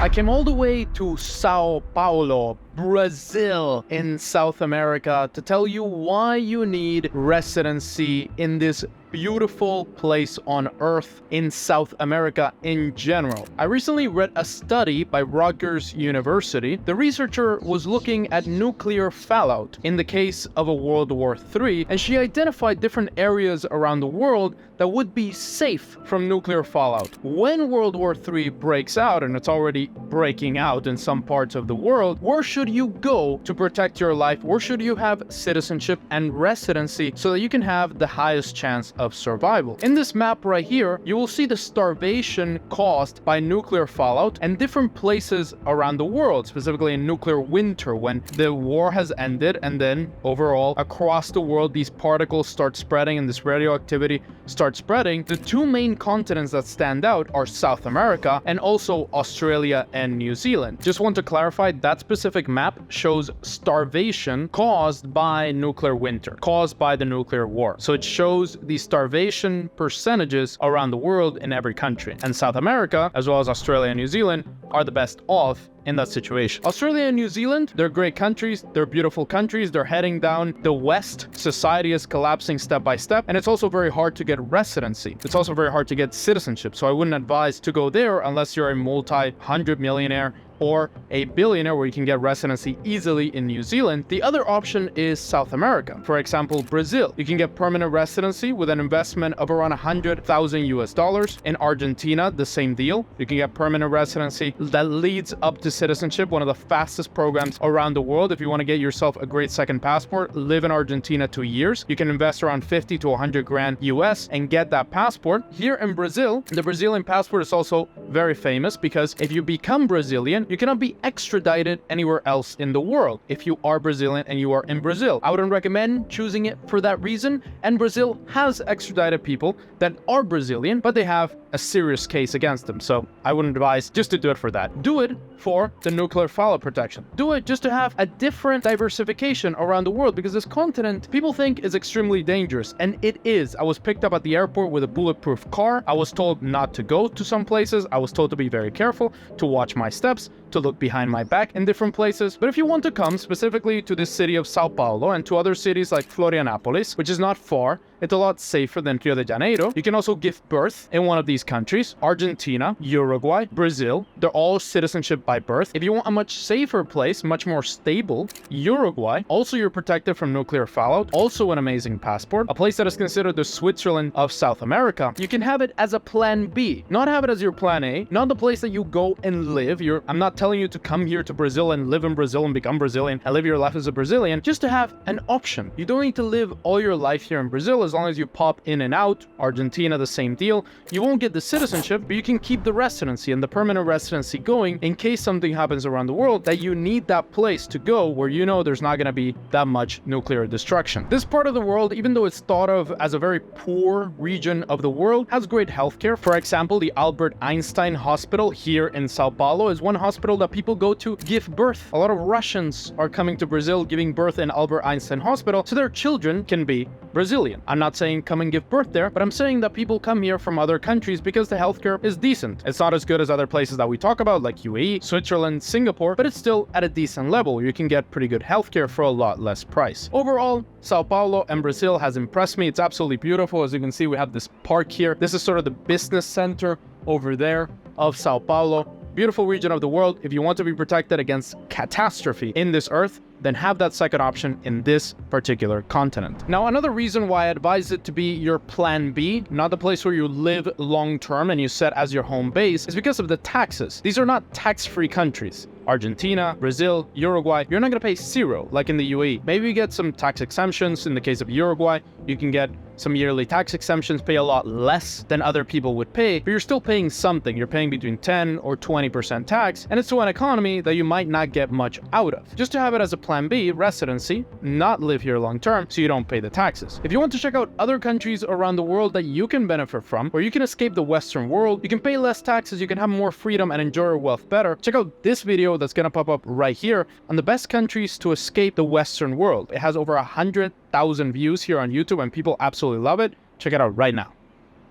I came all the way to Sao Paulo, Brazil in South America to tell you why you need residency in this beautiful place on Earth in South America in general. I recently read a study by Rutgers University. The researcher was looking at nuclear fallout in the case of a World War III, and she identified different areas around the world that would be safe from nuclear fallout. When World War III breaks out, and it's already breaking out in some parts of the world, where should you go to protect your life? Where should you have citizenship and residency so that you can have the highest chance of survival? In this map right here, you will see the starvation caused by nuclear fallout and different places around the world, specifically in nuclear winter, when the war has ended and then overall across the world these particles start spreading and this radioactivity starts spreading. The two main continents that stand out are South America and also Australia and New Zealand. Just want to clarify, that specific map shows starvation caused by nuclear winter, caused by the nuclear war. So it shows the starvation percentages around the world in every country. And South America, as well as Australia and New Zealand, are the best off in that situation. Australia and New Zealand, they're great countries, they're beautiful countries, they're heading down the west. Society is collapsing step by step, and it's also very hard to get residency. It's also very hard to get citizenship, so I wouldn't advise to go there unless you're a multi-hundred millionaire or a billionaire where you can get residency easily in New Zealand. The other option is South America. For example, Brazil. You can get permanent residency with an investment of around 100,000 US dollars. In Argentina, the same deal. You can get permanent residency that leads up to citizenship, one of the fastest programs around the world. If you want to get yourself a great second passport, live in Argentina 2 years. You can invest around 50 to 100 grand US and get that passport. Here in Brazil, the Brazilian passport is also very famous because if you become Brazilian, you cannot be extradited anywhere else in the world if you are Brazilian and you are in Brazil. I wouldn't recommend choosing it for that reason, and Brazil has extradited people that are Brazilian, but they have a serious case against them, so I wouldn't advise just to do it for that. Do it for the nuclear fallout protection. Do it just to have a different diversification around the world, because this continent people think is extremely dangerous, and it is. I was picked up at the airport with a bulletproof car. I was told not to go to some places. I was told to be very careful, to watch my steps, to look behind my back in different places. But if you want to come specifically to this city of Sao Paulo and to other cities like Florianopolis, which is not far, it's a lot safer than Rio de Janeiro. You can also give birth in one of these countries: Argentina, Uruguay, Brazil. They're all citizenship by birth. If you want a much safer place, much more stable, Uruguay. Also, you're protected from nuclear fallout. Also an amazing passport. A place that is considered the Switzerland of South America. You can have it as a plan B, not have it as your plan A, not the place that you go and live. I'm not telling you to come here to Brazil and live in Brazil and become Brazilian and live your life as a Brazilian, just to have an option. You don't need to live all your life here in Brazil. As long as you pop in and out. Argentina, the same deal. You won't get the citizenship, but you can keep the residency and the permanent residency going in case something happens around the world that you need that place to go where you know there's not going to be that much nuclear destruction. This part of the world, even though it's thought of as a very poor region of the world, has great healthcare. For example, the Albert Einstein Hospital here in Sao Paulo is one hospital that people go to give birth. A lot of Russians are coming to Brazil giving birth in Albert Einstein Hospital so their children can be Brazilian. I'm not saying come and give birth there, but I'm saying that people come here from other countries because the healthcare is decent. It's not as good as other places that we talk about like UAE, Switzerland, Singapore, but it's still at a decent level. You can get pretty good healthcare for a lot less price. Overall, Sao Paulo and Brazil has impressed me. It's absolutely beautiful. As you can see, we have this park here. This is sort of the business center over there of Sao Paulo. Beautiful region of the world. If you want to be protected against catastrophe in this earth, then have that second option in this particular continent. Now, another reason why I advise it to be your plan B, not the place where you live long term and you set as your home base, is because of the taxes. These are not tax-free countries. Argentina, Brazil, Uruguay, you're not going to pay zero like in the UAE. Maybe you get some tax exemptions. In the case of Uruguay, you can get some yearly tax exemptions, pay a lot less than other people would pay, but you're still paying something. You're paying between 10 or 20% tax, and it's to an economy that you might not get much out of. Just to have it as a plan B, residency, not live here long term, so you don't pay the taxes. If you want to check out other countries around the world that you can benefit from, where you can escape the Western world, you can pay less taxes, you can have more freedom and enjoy your wealth better, check out this video that's gonna pop up right here on the best countries to escape the Western world. It has over 100,000 views here on YouTube and people absolutely love it. Check it out right now.